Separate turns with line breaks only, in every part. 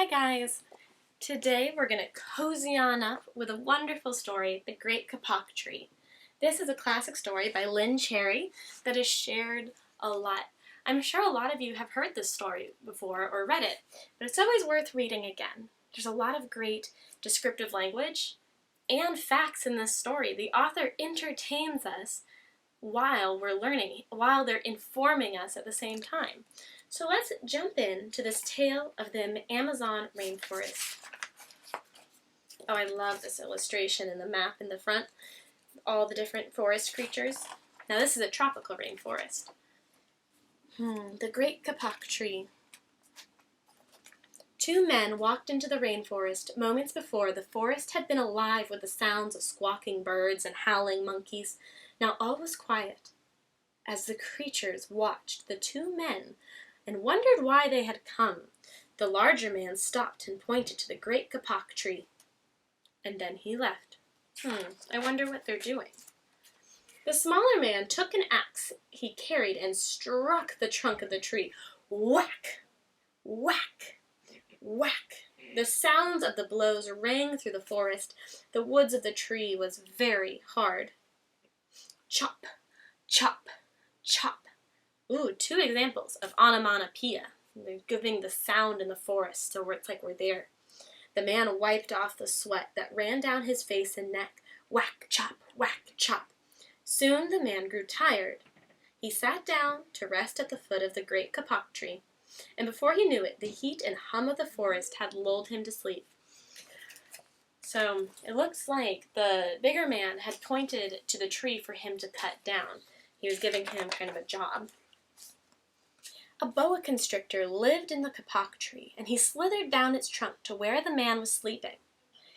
Hi guys! Today we're going to cozy on up with a wonderful story, The Great Kapok Tree. This is a classic story by Lynn Cherry that is shared a lot. I'm sure a lot of you have heard this story before or read it, but it's always worth reading again. There's a lot of great descriptive language and facts in this story. The author entertains us while we're learning, while they're informing us at the same time. So let's jump into this tale of the Amazon rainforest. Oh, I love this illustration and the map in the front, all the different forest creatures. Now this is a tropical rainforest. The Great Kapok Tree. Two men walked into the rainforest. Moments before, the forest had been alive with the sounds of squawking birds and howling monkeys. Now all was quiet. As the creatures watched the two men and wondered why they had come, the larger man stopped and pointed to the Great Kapok Tree. And then he left. I wonder what they're doing. The smaller man took an axe he carried and struck the trunk of the tree. Whack! Whack! Whack! The sounds of the blows rang through the forest. The woods of the tree was very hard. Chop! Chop! Chop! Ooh, two examples of onomatopoeia. They're giving the sound in the forest, so it's like we're there. The man wiped off the sweat that ran down his face and neck. Whack, chop, whack, chop. Soon the man grew tired. He sat down to rest at the foot of the Great Kapok Tree, and before he knew it, the heat and hum of the forest had lulled him to sleep. So it looks like the bigger man had pointed to the tree for him to cut down. He was giving him kind of a job. A boa constrictor lived in the kapok tree, and he slithered down its trunk to where the man was sleeping.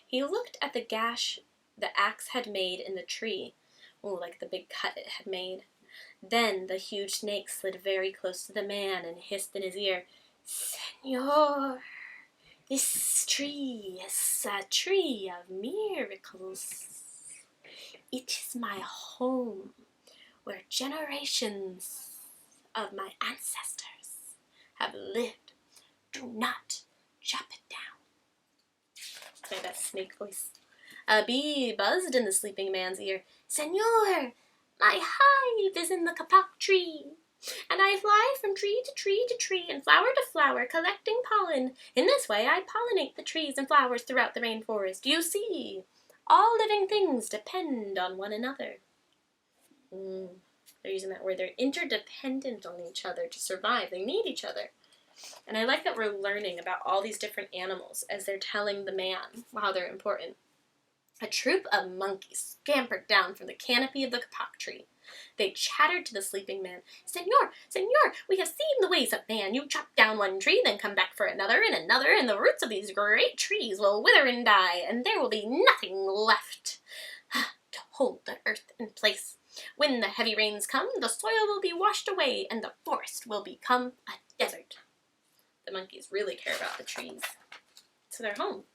He looked at the gash the axe had made in the tree, like the big cut it had made. Then the huge snake slid very close to the man and hissed in his ear, "Senor, this tree is a tree of miracles. It is my home, where generations of my ancestors have lived. Do not chop it down." Play that snake voice. A bee buzzed in the sleeping man's ear. "Senor, my hive is in the kapok tree, and I fly from tree to tree to tree and flower to flower, collecting pollen. In this way, I pollinate the trees and flowers throughout the rainforest. You see, all living things depend on one another." They're using that word. They're interdependent on each other to survive. They need each other. And I like that we're learning about all these different animals as they're telling the man how they're important. A troop of monkeys scampered down from the canopy of the kapok tree. They chattered to the sleeping man. "Senor, senor, we have seen the ways of man. You chop down one tree, then come back for another, and the roots of these great trees will wither and die, and there will be nothing left to hold the earth in place. When the heavy rains come, the soil will be washed away, and the forest will become a desert." The monkeys really care about the trees. So they're home.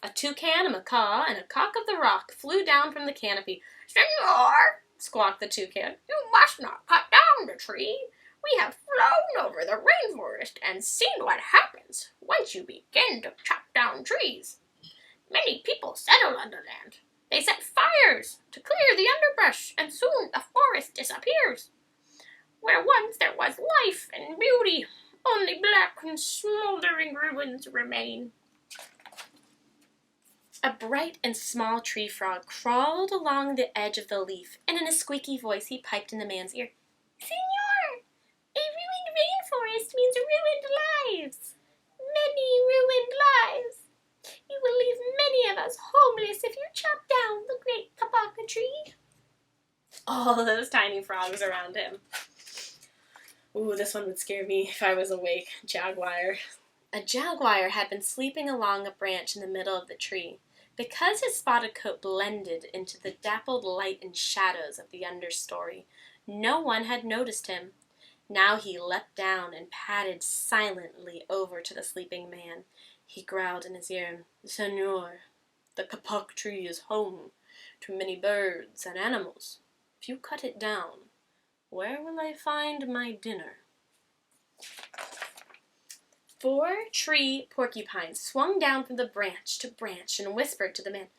A toucan, a macaw, and a cock of the rock flew down from the canopy. "Senor," squawked the toucan, "you must not cut down the tree. We have flown over the rainforest and seen what happens once you begin to chop down trees. Many people settle on the land. They set fires to clear the underbrush, and soon the forest disappears. Where once there was life and beauty, only black and smoldering ruins remain." A bright and small tree frog crawled along the edge of the leaf, and in a squeaky voice he piped in the man's ear, "Senor, a ruined rainforest means ruined lives. Many ruined lives. You will leave many of us homeless if you chop down the Great Kapok Tree." All those tiny frogs around him. Ooh, this one would scare me if I was awake. Jaguar. A jaguar had been sleeping along a branch in the middle of the tree. Because his spotted coat blended into the dappled light and shadows of the understory, no one had noticed him. Now he leapt down and padded silently over to the sleeping man. He growled in his ear, "Senor, the kapok tree is home to many birds and animals. If you cut it down, where will I find my dinner?" 4 tree porcupines swung down from the branch to branch and whispered to the man,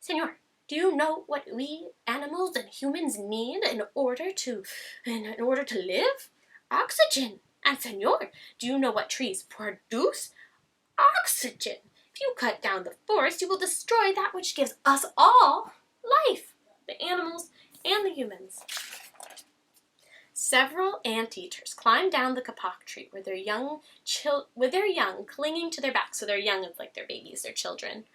"Senor, do you know what we animals and humans need in order to live? Oxygen. And senor, do you know what trees produce? Oxygen. If you cut down the forest, you will destroy that which gives us all life, the animals and the humans." Several anteaters climbed down the kapok tree with their young clinging to their backs. So their young is like their babies, their children.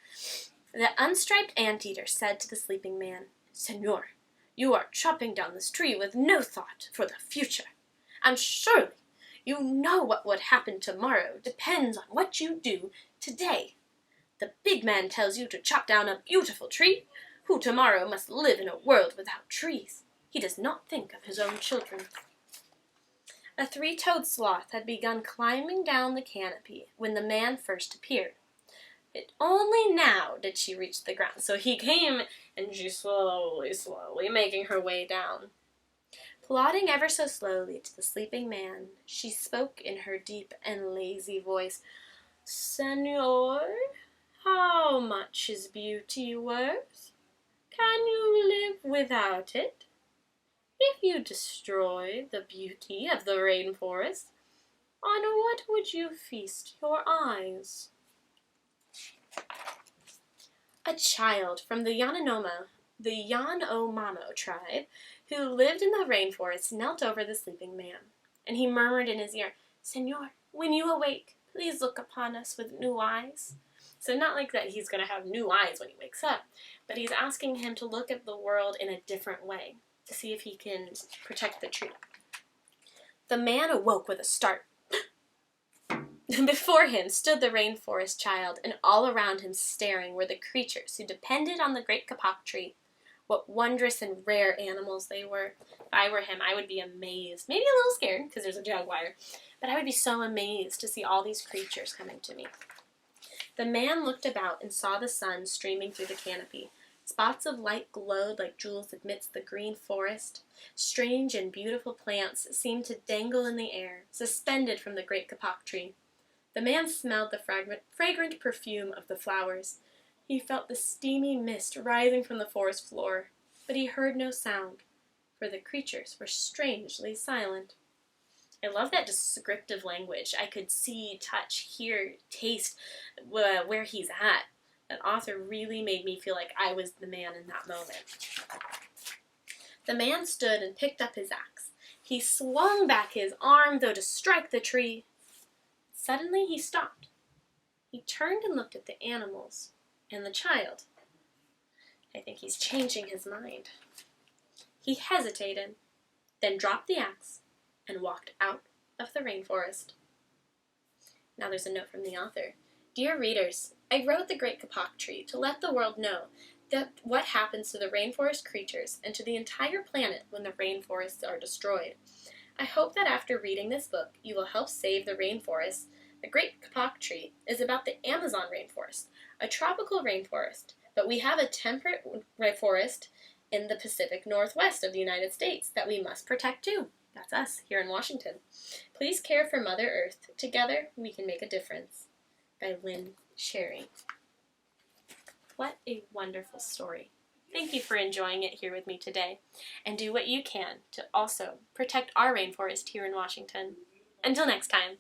The unstriped anteater said to the sleeping man, "Senor, you are chopping down this tree with no thought for the future. And surely you know what would happen tomorrow depends on what you do today. The big man tells you to chop down a beautiful tree, who tomorrow must live in a world without trees. He does not think of his own children." A 3-toed sloth had begun climbing down the canopy when the man first appeared. Only now did she reach the ground. So he came, and she slowly making her way down. Plodding ever so slowly to the sleeping man, she spoke in her deep and lazy voice, "Senor, how much is beauty worth? Can you live without it? If you destroy the beauty of the rainforest, on what would you feast your eyes?" A child from the Yanomamo tribe, who lived in the rainforest, knelt over the sleeping man, and he murmured in his ear, "Senor, when you awake, please look upon us with new eyes." So not like that he's going to have new eyes when he wakes up, but he's asking him to look at the world in a different way, to see if he can protect the tree. The man awoke with a start. Before him stood the rainforest child, and all around him staring were the creatures who depended on the Great Kapok Tree. What wondrous and rare animals they were. If I were him, I would be amazed. Maybe a little scared, because there's a jaguar. But I would be so amazed to see all these creatures coming to me. The man looked about and saw the sun streaming through the canopy. Spots of light glowed like jewels amidst the green forest. Strange and beautiful plants seemed to dangle in the air, suspended from the Great Kapok Tree. The man smelled the fragrant perfume of the flowers. He felt the steamy mist rising from the forest floor, but he heard no sound, for the creatures were strangely silent. I love that descriptive language. I could see, touch, hear, taste where he's at. That author really made me feel like I was the man in that moment. The man stood and picked up his axe. He swung back his arm, though to strike the tree. Suddenly he stopped. He turned and looked at the animals and the child. I think he's changing his mind. He hesitated, then dropped the axe and walked out of the rainforest. Now there's a note from the author. Dear readers, I wrote The Great Kapok Tree to let the world know that what happens to the rainforest creatures and to the entire planet when the rainforests are destroyed. I hope that after reading this book, you will help save the rainforest. The Great Kapok Tree is about the Amazon rainforest, a tropical rainforest, but we have a temperate rainforest in the Pacific Northwest of the United States that we must protect too. That's us here in Washington. Please care for Mother Earth. Together, we can make a difference. By Lynn Sherry. What a wonderful story. Thank you for enjoying it here with me today, and do what you can to also protect our rainforest here in Washington. Until next time.